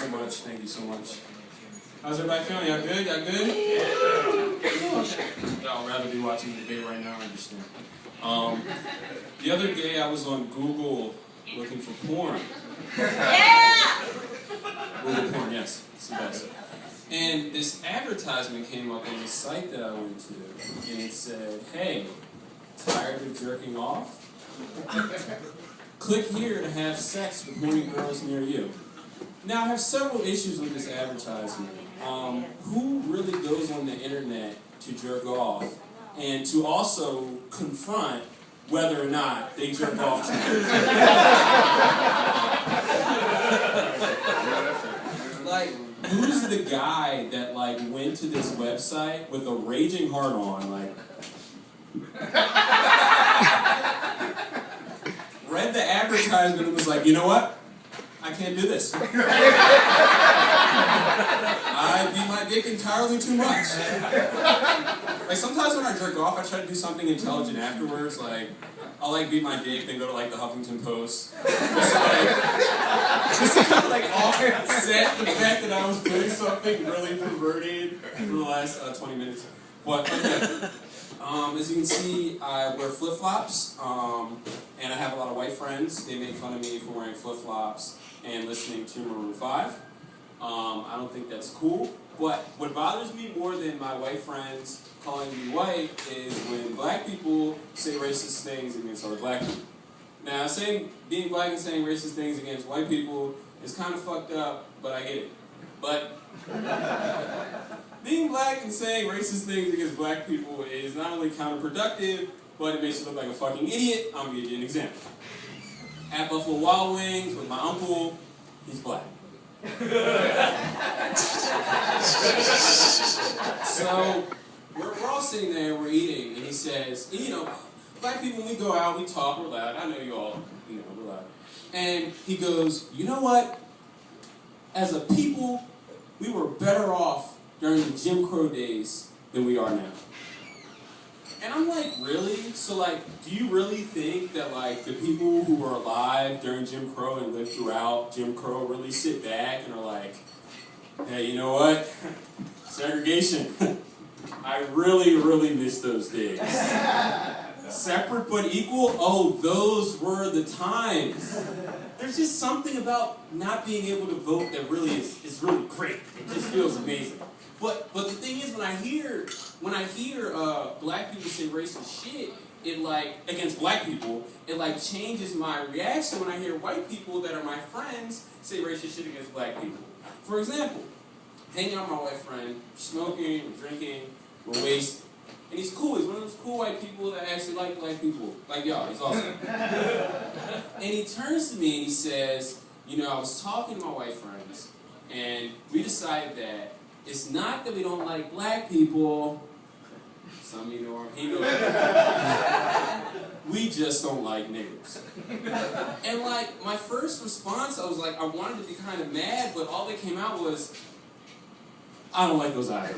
so much. Thank you so much. How's everybody feeling? Y'all good? Y'all good? Yeah. Y'all rather be watching the debate right now, I understand. The other day I was on Google looking for porn. Yeah! Google porn, yes. It's the best. And this advertisement came up on the site that I went to, and it said, hey, tired of jerking off? Click here to have sex with horny girls near you. Now, I have several issues with this advertisement. Who really goes on the internet to jerk off and to also confront whether or not they jerk off? Like, who's the guy that like went to this website with a raging heart on, like read the advertisement and was like, you know what? I can't do this. I beat my dick entirely too much. Like sometimes when I jerk off, I try to do something intelligent afterwards. Like I'll like beat my dick, then go to like the Huffington Post. Just to kind of like offset the fact that I was doing something really perverted for the last 20 minutes. But okay. As you can see, I wear flip-flops, and I have a lot of white friends. They make fun of me for wearing flip-flops and listening to Maroon 5. I don't think that's cool, but what bothers me more than my white friends calling me white is when black people say racist things against other black people. Now, being black and saying racist things against white people is kind of fucked up, but I get it. But being black and saying racist things against black people is not only counterproductive, but it makes you look like a fucking idiot. I'm going to give you an example. At Buffalo Wild Wings with my uncle, he's black. So, we're all sitting there, we're eating, and he says, you know, black people, when we go out, we talk, we're loud. I know you all, you know, we're loud. And he goes, you know what? As a people, we were better off during the Jim Crow days than we are now. And I'm like, really? So like, do you really think that like the people who were alive during Jim Crow and lived throughout Jim Crow really sit back and are like, hey, you know what? Segregation. I really, really miss those days. Separate but equal? Oh, those were the times. There's just something about not being able to vote that really is really great. It just feels amazing. But the thing is, when I hear black people say racist shit, it like against black people, it like changes my reaction when I hear white people that are my friends say racist shit against black people. For example, hanging out with my white friend, smoking, we're drinking, we're wasted. And he's cool. He's one of those cool white people that actually like black people. Like y'all, he's awesome. And he turns to me and he says, you know, I was talking to my white friends, and we decided that it's not that we don't like black people. Some of you know he knows. We just don't like niggers. And like, my first response, I was like, I wanted to be kind of mad, but all that came out was, I don't like those either.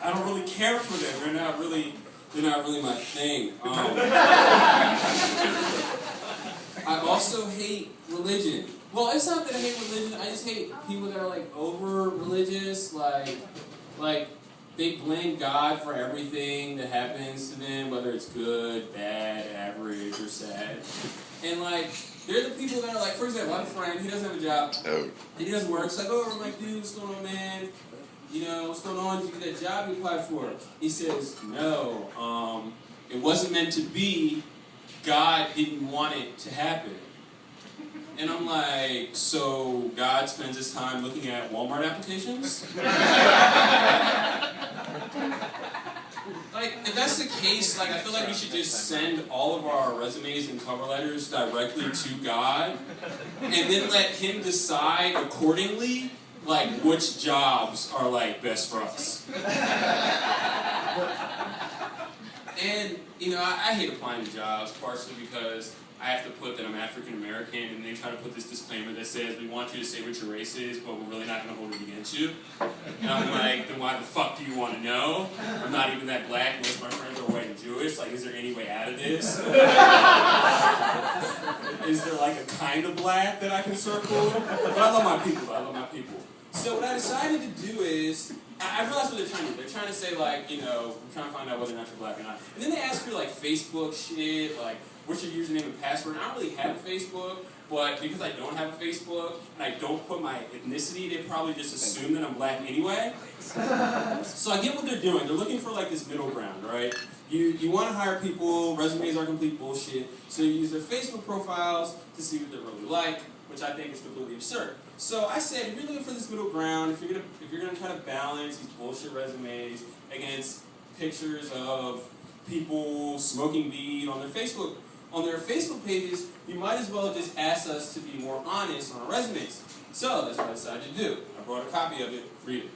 I don't really care for them. They're not really my thing. I also hate religion. Well, it's not that I hate religion. I just hate people that are like over religious. Like they blame God for everything that happens to them, whether it's good, bad, average, or sad. And like, they're the people that are like, for example, I have a friend, he doesn't have a job, and he doesn't work. So I go over, I'm like, dude, what's going on, man? You know, what's going on? Did you get that job you applied for? He says, no, it wasn't meant to be. God didn't want it to happen. And I'm like, so God spends his time looking at Walmart applications? Like, if that's the case, like, I feel like we should just send all of our resumes and cover letters directly to God, and then let him decide accordingly, like, which jobs are, like, best for us. And, you know, I hate applying to jobs, partially because I have to put that I'm African American, and they try to put this disclaimer that says, we want you to say what your race is, but we're really not going to hold it against you. And I'm like, then why the fuck do you want to know? I'm not even that black. Most of my friends are white and Jewish. Like, is there any way out of this? Is there like a kind of black that I can circle? But I love my people, though. I love my people. So what I decided to do is, I realized what they're trying to do. They're trying to say, like, you know, we're trying to find out whether or not you're black or not. And then they ask for, like, Facebook shit, like, what's your username and password? And I don't really have a Facebook, but because I don't have a Facebook, and I don't put my ethnicity, they probably just assume that I'm black anyway. So I get what they're doing. They're looking for, like, this middle ground, right? You want to hire people, resumes are complete bullshit, so you use their Facebook profiles to see what they're really like, which I think is completely absurd. So I said, if you're looking for this middle ground, if you're gonna try to balance these bullshit resumes against pictures of people smoking weed on their Facebook pages, you might as well just ask us to be more honest on our resumes. So that's what I decided to do. I brought a copy of it. Read it.